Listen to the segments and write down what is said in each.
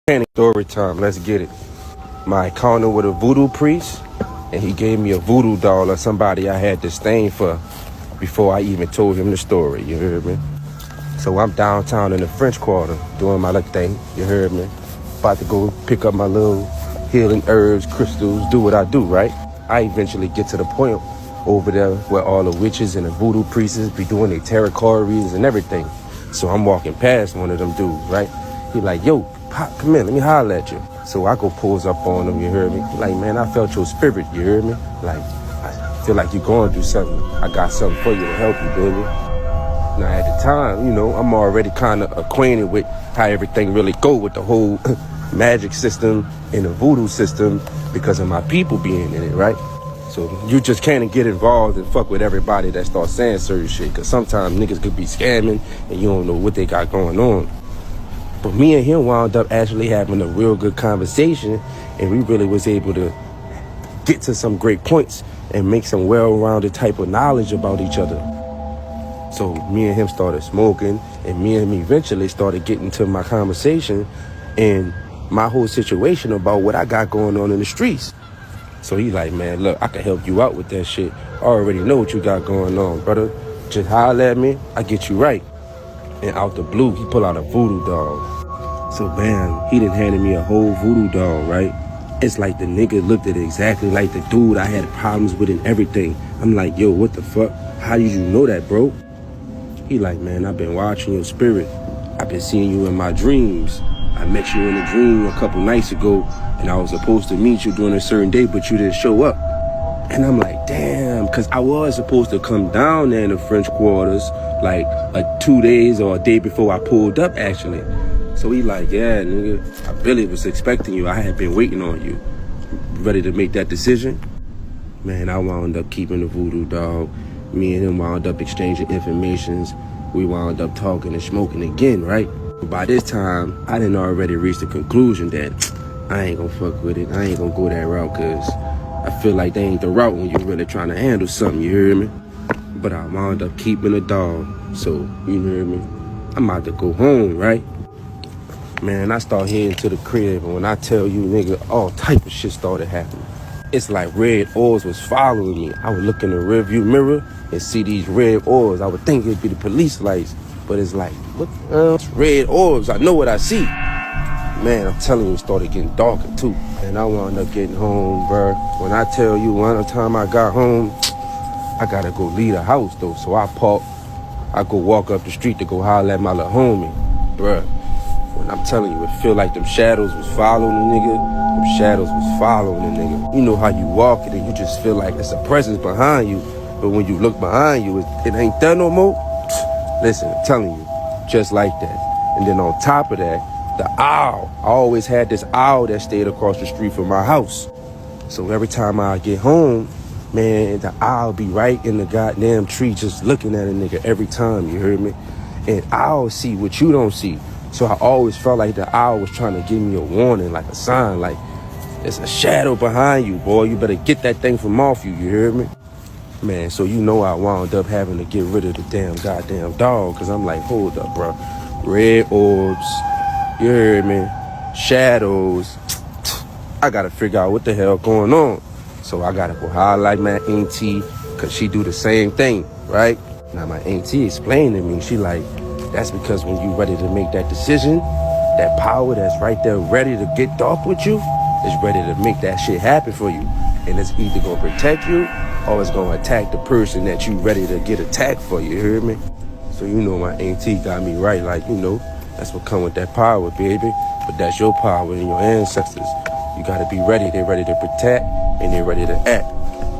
Story time, let's get it. My encounter with a voodoo priest, and he gave me a voodoo doll or somebody I had disdain for before I even told him the story, you heard me? So I'm downtown in the French Quarter doing my little thing, you heard me? About to go pick up my little healing herbs, crystals, do what I do, right? I eventually get to the point over there where all the witches and the voodoo priests be doing their tarot card readings and everything. So I'm walking past one of them dudes, right? He like, yo, Pop, come in, let me holler at you. So I go pulls up on him, you heard me? Like, man, I felt your spirit, you heard me? Like, I feel like you're going through something. I got something for you to help you, baby. Now, at the time, you know, I'm already kind of acquainted with how everything really go with the whole magic system and the voodoo system because of my people being in it, right? So you just can't get involved and fuck with everybody that starts saying certain shit because sometimes niggas could be scamming and you don't know what they got going on. But me and him wound up actually having a real good conversation, and we really was able to get to some great points and make some well-rounded type of knowledge about each other. So me and him started smoking, and me and him eventually started getting to my conversation and my whole situation about what I got going on in the streets. So he like, man, look, I can help you out with that shit. I already know what you got going on, brother. Just holler at me, I get you right. And out the blue, he pull out a voodoo doll. So bam, he done handed me a whole voodoo doll, right? It's like the nigga looked at it exactly like the dude I had problems with and everything. I'm like, yo, what the fuck? How did you know that, bro? He like, man, I've been watching your spirit. I've been seeing you in my dreams. I met you in a dream a couple nights ago, and I was supposed to meet you during a certain day, but you didn't show up. And I'm like, damn, because I was supposed to come down there in the French Quarters like 2 days or a day before I pulled up, actually. So he like, yeah, nigga, I really was expecting you. I had been waiting on you. Ready to make that decision? Man, I wound up keeping the voodoo dog. Me and him wound up exchanging informations. We wound up talking and smoking again, right? By this time, I didn't already reach the conclusion that I ain't gonna fuck with it. I ain't gonna go that route, because I feel like they ain't the route when you're really trying to handle something, you hear me? But I wound up keeping a dog, so, you hear me? I'm about to go home, right? Man, I start heading to the crib, and when I tell you, nigga, all type of shit started happening. It's like red orbs was following me. I would look in the rearview mirror and see these red orbs. I would think it'd be the police lights, but it's like, what the hell? It's red orbs, I know what I see. Man, I'm telling you, it started getting darker too. And I wound up getting home, bruh. When I tell you, one time I got home, I gotta go leave the house though. So I park, I go walk up the street to go holler at my little homie, bruh. When I'm telling you, it feel like them shadows was following the nigga. Them shadows was following the nigga. You know how you walk it and you just feel like there's a presence behind you. But when you look behind you, it ain't there no more. Listen, I'm telling you, just like that. And then on top of that, the owl. I always had this owl that stayed across the street from my house. So every time I get home, man, the owl be right in the goddamn tree just looking at a nigga every time, you heard me? And owls see what you don't see. So I always felt like the owl was trying to give me a warning, like a sign, like, there's a shadow behind you, boy. You better get that thing from off you, you heard me? Man, so you know I wound up having to get rid of the damn goddamn dog, because I'm like, hold up, bro. Red orbs, you heard me? Shadows. I gotta figure out what the hell going on. So I gotta go highlight my auntie, because she do the same thing, right? Now my auntie explained to me, she like, that's because when you ready to make that decision, that power that's right there ready to get dark with you is ready to make that shit happen for you. And it's either gonna protect you or it's gonna attack the person that you ready to get attacked for, you hear me? So you know my auntie got me right, like, you know, that's what come with that power, baby. But that's your power and your ancestors. You gotta be ready. They're ready to protect and they're ready to act.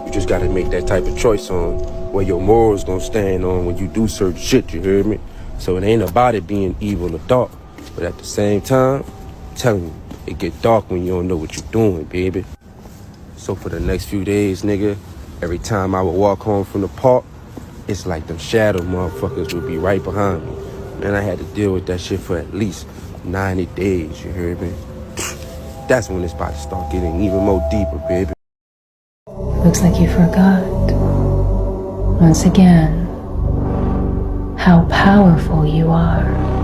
You just gotta make that type of choice on where your morals gonna stand on when you do certain shit, you hear me? So it ain't about it being evil or dark. But at the same time, I'm telling you, it get dark when you don't know what you're doing, baby. So for the next few days, nigga, every time I would walk home from the park, it's like them shadow motherfuckers would be right behind me. And I had to deal with that shit for at least 90 days, you heard me? That's when it's about to start getting even more deeper, baby. Looks like you forgot. Once again, how powerful you are.